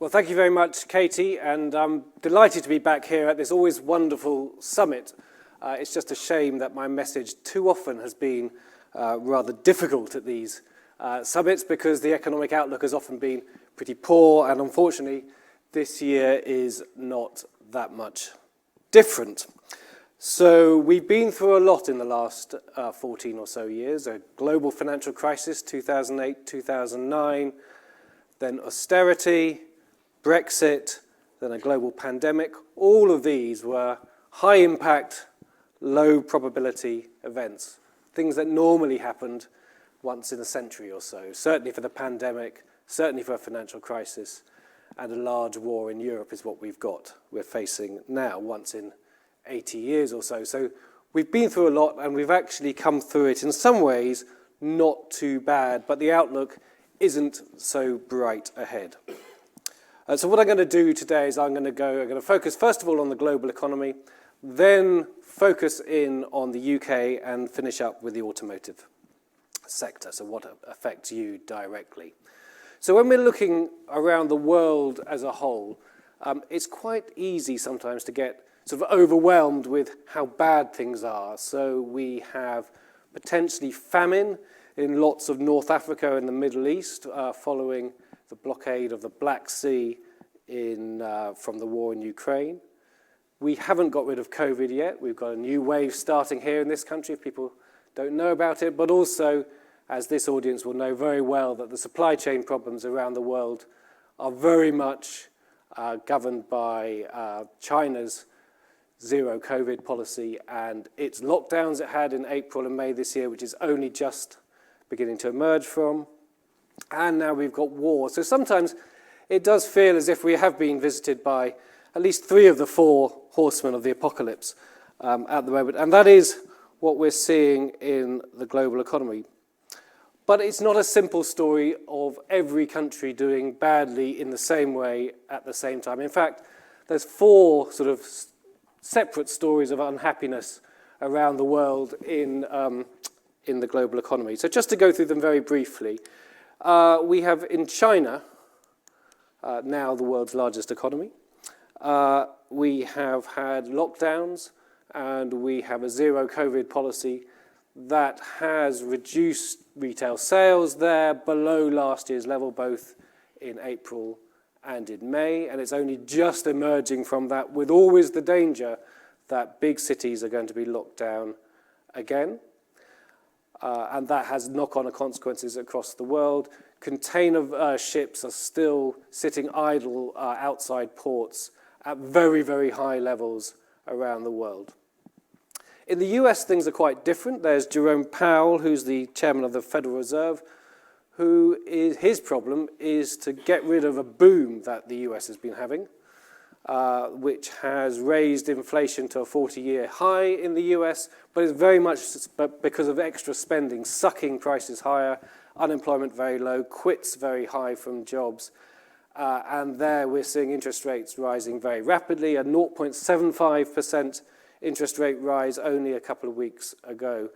Well, thank you very much, Katie, and I'm delighted to be back here at this always wonderful summit. It's just a shame that my message too often has been rather difficult at these summits because the economic outlook has often been pretty poor, and unfortunately this year is not that much different. So we've been through a lot in the last 14 or so years, a global financial crisis, 2008, 2009, then austerity, Brexit, then a global pandemic. All of these were high impact, low probability events, things that normally happened once in a century or so, certainly for the pandemic, certainly for a financial crisis, and a large war in Europe is what we're facing now, once in 80 years or so. So we've been through a lot and we've actually come through it in some ways not too bad, but the outlook isn't so bright ahead. So what I'm going to do today is I'm going to focus first of all on the global economy, then focus in on the UK and finish up with the automotive sector, so what affects you directly. So when we're looking around the world as a whole, it's quite easy sometimes to get sort of overwhelmed with how bad things are. So we have potentially famine in lots of North Africa and the Middle East following the blockade of the Black Sea from the war in Ukraine. We haven't got rid of COVID yet. We've got a new wave starting here in this country if people don't know about it, but also, as this audience will know very well, that the supply chain problems around the world are very much governed by China's zero COVID policy and its lockdowns it had in April and May this year, which is only just beginning to emerge from. And now we've got war. So sometimes it does feel as if we have been visited by at least 3 of the 4 horsemen of the apocalypse at the moment. And that is what we're seeing in the global economy. But it's not a simple story of every country doing badly in the same way at the same time. In fact, there's 4 sort of separate stories of unhappiness around the world in the global economy. So just to go through them very briefly, we have in China, now the world's largest economy, we have had lockdowns and we have a zero COVID policy that has reduced retail sales there below last year's level, both in April and in May, and it's only just emerging from that, with always the danger that big cities are going to be locked down again. And that has knock-on consequences across the world. Container ships are still sitting idle outside ports at very, very high levels around the world. In the US, things are quite different. There's Jerome Powell, who's the chairman of the Federal Reserve, his problem is to get rid of a boom that the US has been having, which has raised inflation to a 40-year high in the US, but it's very much because of extra spending, sucking prices higher, unemployment very low, quits very high from jobs. And there we're seeing interest rates rising very rapidly, a 0.75% interest rate rise only a couple of weeks ago.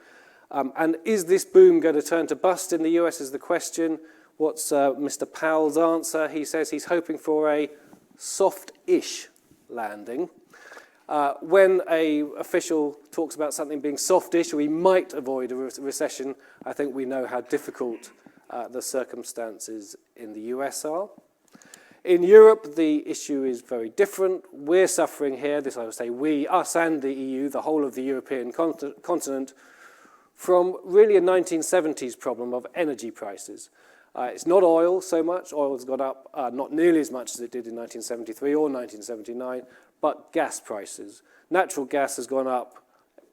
And is this boom going to turn to bust in the US is the question. What's Mr. Powell's answer? He says he's hoping for a soft-ish landing. When an official talks about something being soft-ish, we might avoid a recession. I think we know how difficult the circumstances in the US are. In Europe, the issue is very different. We're suffering here, this I would say we, us and the EU, the whole of the European continent, from really a 1970s problem of energy prices. It's not oil so much. Oil's gone up not nearly as much as it did in 1973 or 1979, but gas prices. Natural gas has gone up,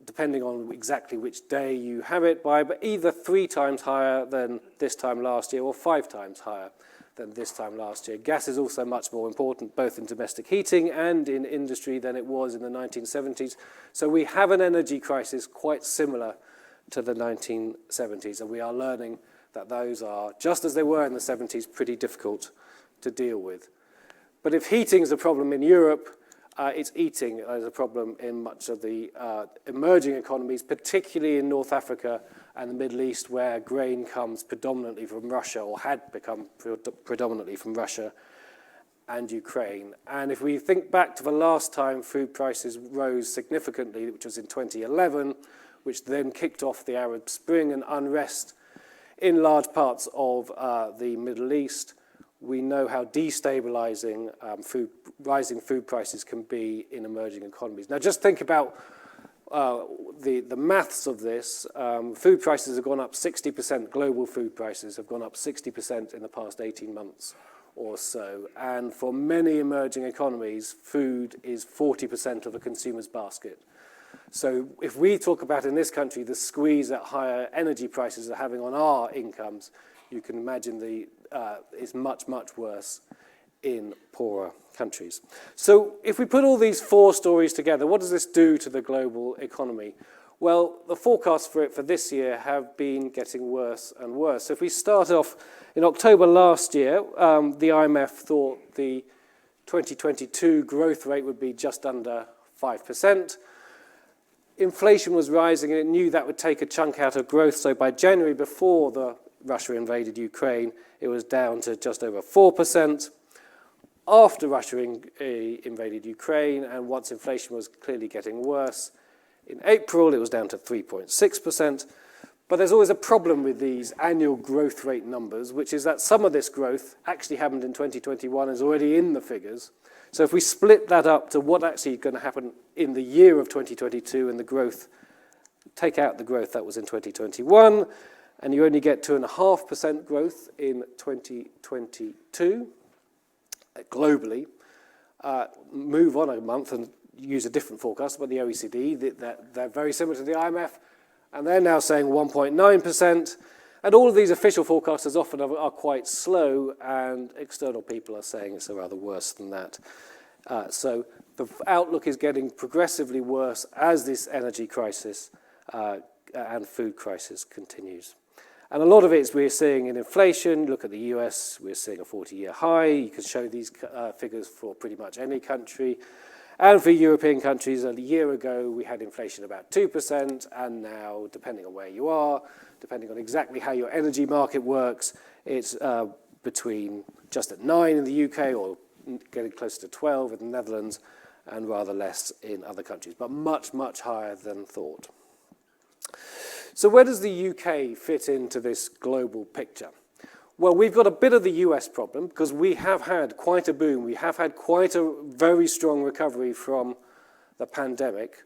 depending on exactly which day you have it by, but either 3 times higher than this time last year or 5 times higher than this time last year. Gas is also much more important, both in domestic heating and in industry, than it was in the 1970s. So we have an energy crisis quite similar to the 1970s, and we are learning that those are, just as they were in the 70s, pretty difficult to deal with. But if heating is a problem in Europe, it's eating as a problem in much of the emerging economies, particularly in North Africa and the Middle East, where grain comes predominantly from Russia, or had become predominantly from Russia and Ukraine. And if we think back to the last time food prices rose significantly, which was in 2011, which then kicked off the Arab Spring and unrest in large parts of the Middle East, we know how destabilizing rising food prices can be in emerging economies. Now, just think about the maths of this. Food prices have gone up 60%, global food prices have gone up 60% in the past 18 months or so. And for many emerging economies, food is 40% of a consumer's basket. So if we talk about in this country the squeeze that higher energy prices are having on our incomes, you can imagine it's much, much worse in poorer countries. So if we put all these four stories together, what does this do to the global economy? Well, the forecasts for it for this year have been getting worse and worse. So if we start off in October last year, the IMF thought the 2022 growth rate would be just under 5%. Inflation was rising and it knew that would take a chunk out of growth. So by January, before Russia invaded Ukraine, it was down to just over 4%. After Russia invaded Ukraine, and once inflation was clearly getting worse, in April it was down to 3.6%. But there's always a problem with these annual growth rate numbers, which is that some of this growth actually happened in 2021 and is already in the figures. So if we split that up to what actually is going to happen in the year of 2022 and the growth, take out the growth that was in 2021, and you only get 2.5% growth in 2022 globally, move on a month and use a different forecast about the OECD, they're very similar to the IMF, and they're now saying 1.9%. And all of these official forecasters often are quite slow, and external people are saying it's rather worse than that. So the outlook is getting progressively worse as this energy crisis and food crisis continues. And a lot of it we're seeing in inflation. Look at the US, we're seeing a 40-year high. You can show these figures for pretty much any country. And for European countries, a year ago, we had inflation about 2%, and now, depending on where you are, depending on exactly how your energy market works, it's between just at 9 in the UK or getting closer to 12 in the Netherlands, and rather less in other countries, but much, much higher than thought. So where does the UK fit into this global picture? Well, we've got a bit of the US problem because we have had quite a boom. We have had quite a very strong recovery from the pandemic.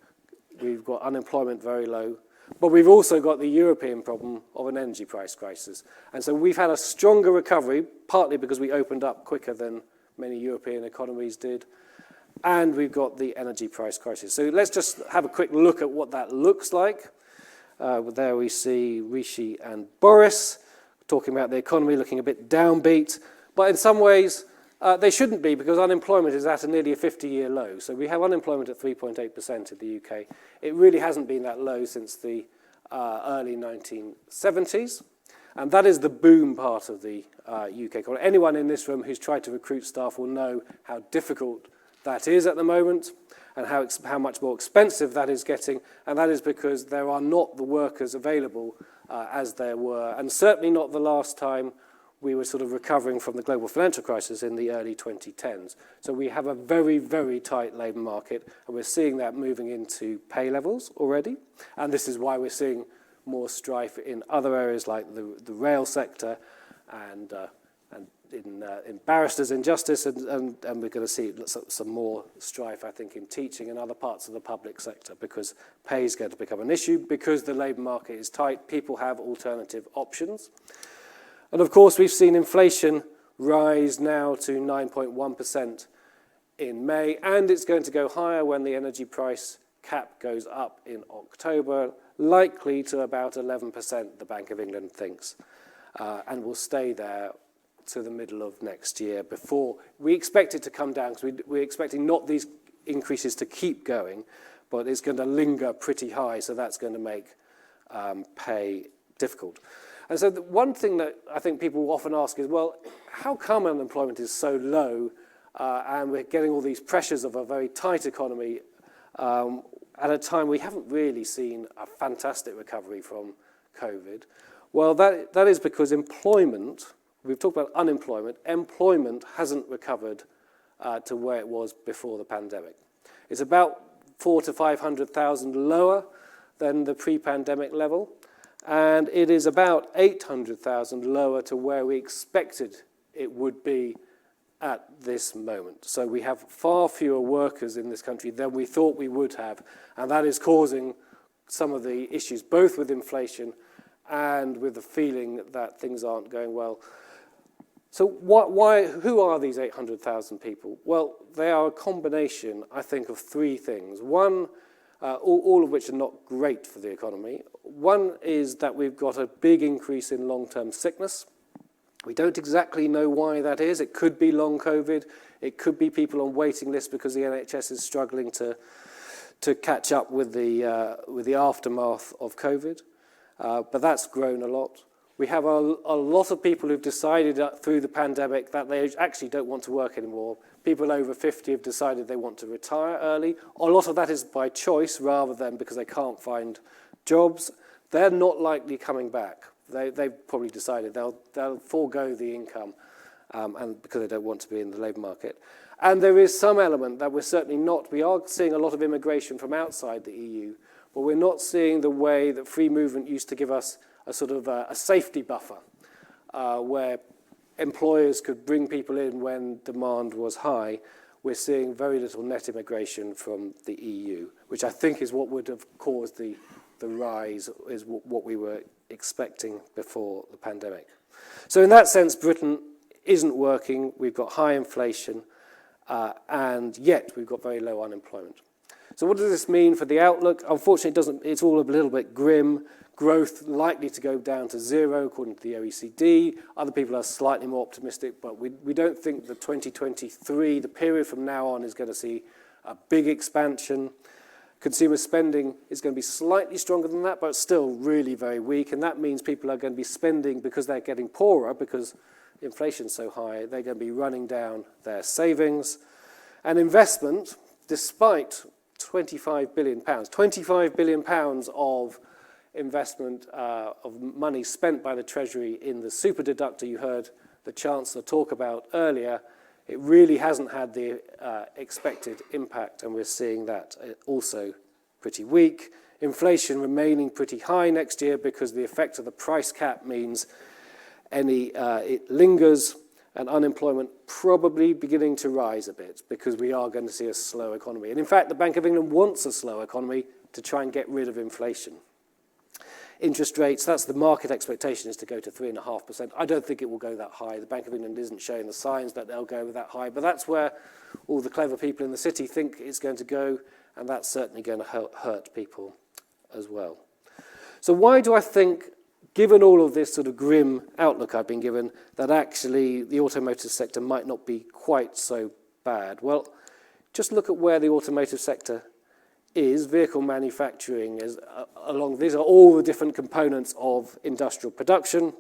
We've got unemployment very low, but we've also got the European problem of an energy price crisis. And so we've had a stronger recovery, partly because we opened up quicker than many European economies did, and we've got the energy price crisis. So let's just have a quick look at what that looks like. There we see Rishi and Boris talking about the economy looking a bit downbeat, but in some ways they shouldn't be, because unemployment is at nearly a 50-year low. So we have unemployment at 3.8% in the UK. It really hasn't been that low since the early 1970s, and that is the boom part of the UK economy. Anyone in this room who's tried to recruit staff will know how difficult that is at the moment, and how much more expensive that is getting, and that is because there are not the workers available as there were, and certainly not the last time we were sort of recovering from the global financial crisis in the early 2010s. So we have a very, very tight labour market, and we're seeing that moving into pay levels already, and this is why we're seeing more strife in other areas like the rail sector and in barristers in justice, and we're going to see some more strife, I think, in teaching and other parts of the public sector, because pay is going to become an issue. Because the labour market is tight, people have alternative options. And of course, we've seen inflation rise now to 9.1% in May, and it's going to go higher when the energy price cap goes up in October, likely to about 11%, the Bank of England thinks, and will stay there to the middle of next year before we expect it to come down, because we're expecting not these increases to keep going, but it's going to linger pretty high, so that's going to make pay difficult. And so the one thing that I think people often ask is, well, how come unemployment is so low and we're getting all these pressures of a very tight economy at a time we haven't really seen a fantastic recovery from COVID? Well, that is because employment, we've talked about unemployment, employment hasn't recovered to where it was before the pandemic. It's about 400,000 to 500,000 lower than the pre-pandemic level, and it is about 800,000 lower to where we expected it would be at this moment. So we have far fewer workers in this country than we thought we would have, and that is causing some of the issues, both with inflation and with the feeling that things aren't going well. So who are these 800,000 people? Well, they are a combination, I think, of three things. One, all of which are not great for the economy. One is that we've got a big increase in long-term sickness. We don't exactly know why that is. It could be long COVID. It could be people on waiting lists because the NHS is struggling to catch up with the aftermath of COVID. But that's grown a lot. We have a lot of people who've decided through the pandemic that they actually don't want to work anymore. People over 50 have decided they want to retire early. A lot of that is by choice rather than because they can't find jobs. They're not likely coming back. They've probably decided they'll forego the income and because they don't want to be in the labour market. And there is some element that we're certainly not. We are seeing a lot of immigration from outside the EU, but we're not seeing the way that free movement used to give us a sort of a safety buffer where employers could bring people in when demand was high. We're seeing very little net immigration from the EU, which I think is what would have caused the rise, is what we were expecting before the pandemic. So in that sense, Britain isn't working. We've got high inflation, and yet we've got very low unemployment. So what does this mean for the outlook? Unfortunately, it's all a little bit grim. Growth likely to go down to zero, according to the OECD. Other people are slightly more optimistic, but we don't think that 2023, the period from now on, is going to see a big expansion. Consumer spending is going to be slightly stronger than that, but still really very weak, and that means people are going to be spending because they're getting poorer, because inflation's so high, they're going to be running down their savings. And investment, despite £25 billion of investment of money spent by the Treasury in the super deductor you heard the Chancellor talk about earlier, it really hasn't had the expected impact, and we're seeing that also pretty weak. Inflation remaining pretty high next year because the effect of the price cap means it lingers, and unemployment probably beginning to rise a bit because we are going to see a slow economy. And in fact, the Bank of England wants a slow economy to try and get rid of inflation. Interest rates, that's the market expectation, is to go to 3.5%. I don't think it will go that high. The Bank of England isn't showing the signs that they'll go that high, but that's where all the clever people in the city think it's going to go, and that's certainly going to hurt people as well. So why do I think, given all of this sort of grim outlook I've been given, that actually the automotive sector might not be quite so bad? Well, just look at where the automotive sector is. Vehicle manufacturing is these are all the different components of industrial production.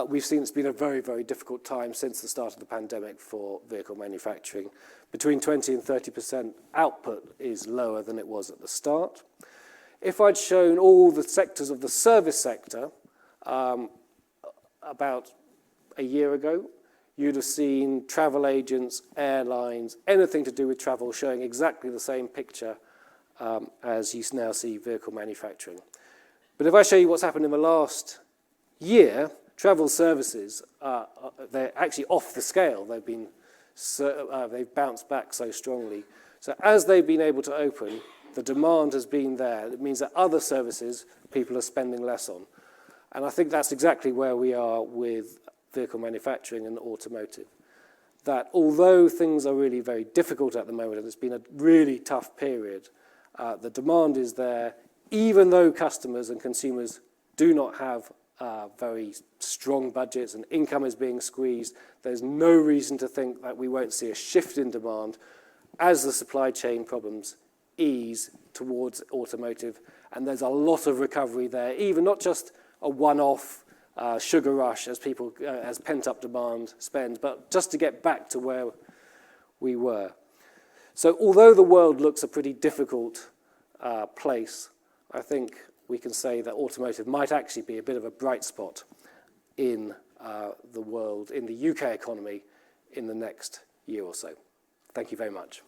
We've seen it's been a very, very difficult time since the start of the pandemic for vehicle manufacturing. Between 20 and 30% output is lower than it was at the start. If I'd shown all the sectors of the service sector about a year ago, you'd have seen travel agents, airlines, anything to do with travel showing exactly the same picture as you now see vehicle manufacturing. But if I show you what's happened in the last year, travel services, they're actually off the scale. They've bounced back so strongly. So as they've been able to open, the demand has been there. It means that other services people are spending less on. And I think that's exactly where we are with vehicle manufacturing and automotive. That although things are really very difficult at the moment, and it's been a really tough period, the demand is there, even though customers and consumers do not have very strong budgets and income is being squeezed. There's no reason to think that we won't see a shift in demand as the supply chain problems ease towards automotive, and there's a lot of recovery there, even not just a one-off sugar rush as people, as pent-up demand spends, but just to get back to where we were. So although the world looks a pretty difficult place, I think we can say that automotive might actually be a bit of a bright spot in the world, in the UK economy in the next year or so. Thank you very much.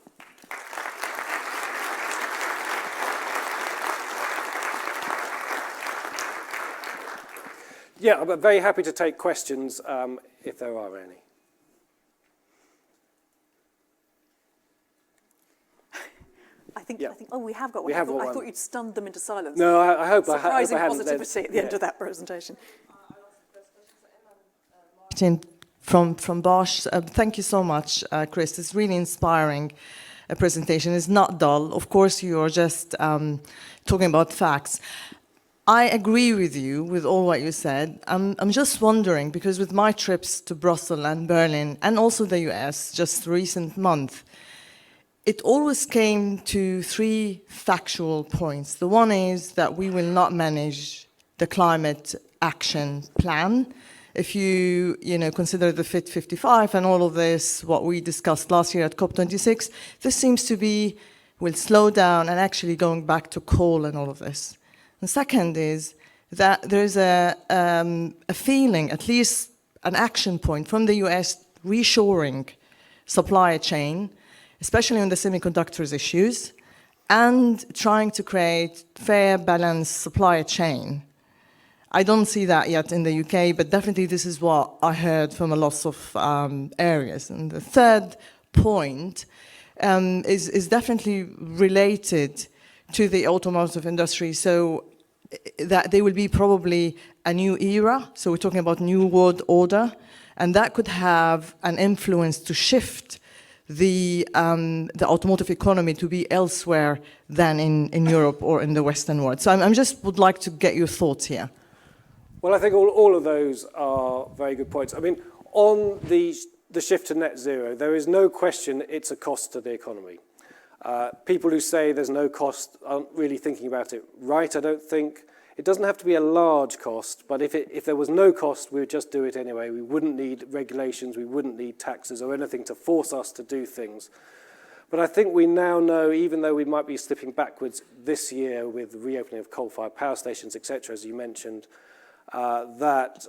Yeah, I'm very happy to take questions if there are any. I think, Yeah. oh, we have got one. I thought you'd stunned them into silence. No, I hope I hadn't. Surprising positivity at the end of that presentation. From Bosch. Thank you so much, Chris. It's really inspiring presentation. It's not dull. Of course, you are just talking about facts. I agree with you with all what you said. I'm just wondering, because with my trips to Brussels and Berlin, and also the US, just recent month, it always came to three factual points. The one is that we will not manage the climate action plan. If you consider the Fit 55 and all of this, what we discussed last year at COP26, this seems to be, will slow down and actually going back to coal and all of this. The second is that there's a feeling, at least an action point from the US reshoring supply chain, especially on the semiconductors issues, and trying to create fair, balanced supply chain. I don't see that yet in the UK, but definitely this is what I heard from a lot of areas. And the third point is definitely related to the automotive industry, so that there will be probably a new era, so we're talking about new world order, and that could have an influence to shift the automotive economy to be elsewhere than in Europe or in the Western world. So I just would like to get your thoughts here. Well, I think all of those are very good points. I mean, on the shift to net zero, there is no question it's a cost to the economy. People who say there's no cost aren't really thinking about it right, I don't think. It doesn't have to be a large cost, but if there was no cost, we would just do it anyway. We wouldn't need regulations, we wouldn't need taxes or anything to force us to do things. But I think we now know, even though we might be slipping backwards this year with the reopening of coal-fired power stations, etc., as you mentioned, that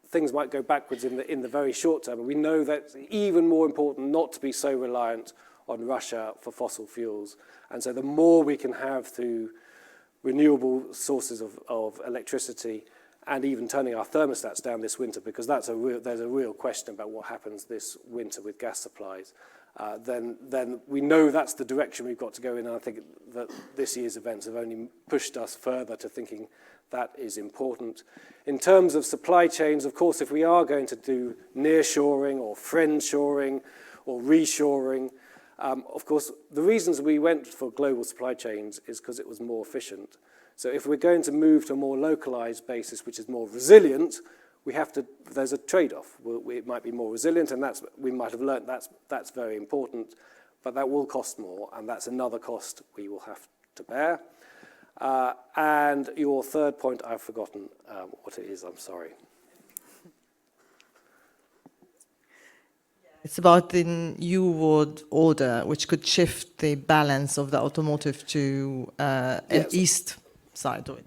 things might go backwards in the very short term. And we know that it's even more important not to be so reliant on Russia for fossil fuels. And so the more we can have through renewable sources of electricity and even turning our thermostats down this winter, because there's a real question about what happens this winter with gas supplies, then we know that's the direction we've got to go in. And I think that this year's events have only pushed us further to thinking that is important. In terms of supply chains, of course, if we are going to do nearshoring or friendshoring or reshoring, of course, the reasons we went for global supply chains is because it was more efficient. So if we're going to move to a more localized basis, which is more resilient, there's a trade-off. It might be more resilient, and we might have learned that's very important, but that will cost more, and that's another cost we will have to bear. And your third point, I've forgotten what it is, I'm sorry. It's about the new world order, which could shift the balance of the automotive to an east side of it.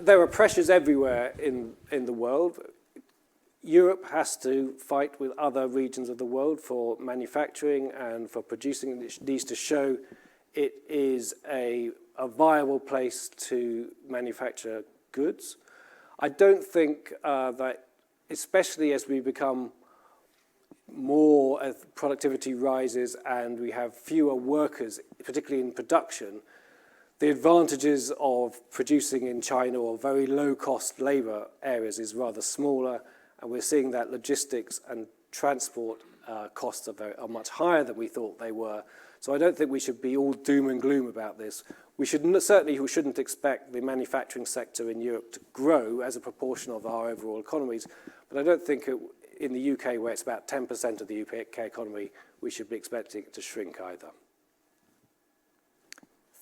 There are pressures everywhere in the world. Europe has to fight with other regions of the world for manufacturing and for producing. It needs to show it is a viable place to manufacture goods. I don't think that, especially as we become more, as productivity rises and we have fewer workers, particularly in production, the advantages of producing in China or very low-cost labor areas is rather smaller, and we're seeing that logistics and transport costs are much higher than we thought they were. So I don't think we should be all doom and gloom about this. We shouldn't expect the manufacturing sector in Europe to grow as a proportion of our overall economies, but I don't think in the UK, where it's about 10% of the UK economy, we should be expecting it to shrink either.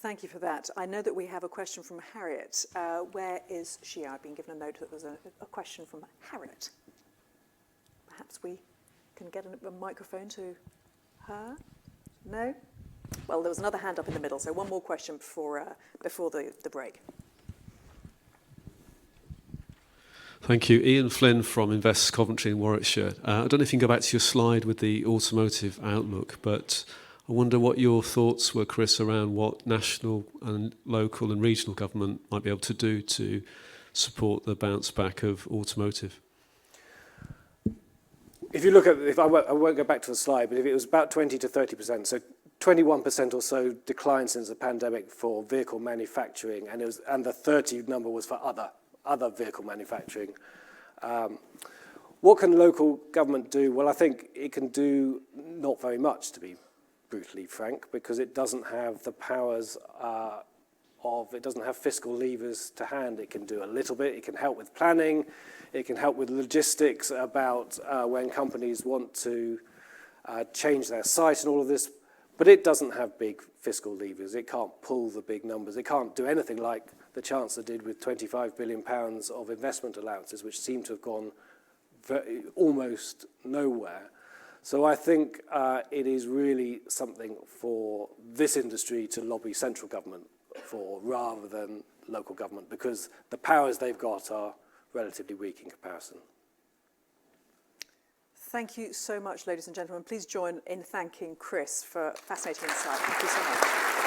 Thank you for that. I know that we have a question from Harriet. Where is she? I've been given a note that there's a question from Harriet. Perhaps we can get a microphone to her? No? Well, there was another hand up in the middle, so one more question before the break. Thank you. Ian Flynn from Invest Coventry in Warwickshire. I don't know if you can go back to your slide with the automotive outlook, but I wonder what your thoughts were, Chris, around what national and local and regional government might be able to do to support the bounce back of automotive. If you look at, I won't go back to the slide, but if it was about 20 to 30%, so 21% or so decline since the pandemic for vehicle manufacturing, and the 30 number was for other vehicle manufacturing. What can local government do? Well, I think it can do not very much, to be brutally frank, because it doesn't have the powers it doesn't have fiscal levers to hand. It can do a little bit. It can help with planning. It can help with logistics about when companies want to change their site and all of this. But it doesn't have big fiscal levers. It can't pull the big numbers. It can't do anything like the Chancellor did with £25 billion of investment allowances, which seem to have gone almost nowhere. So I think it is really something for this industry to lobby central government for rather than local government, because the powers they've got are relatively weak in comparison. Thank you so much, ladies and gentlemen. Please join in thanking Chris for fascinating insight. Thank you so much.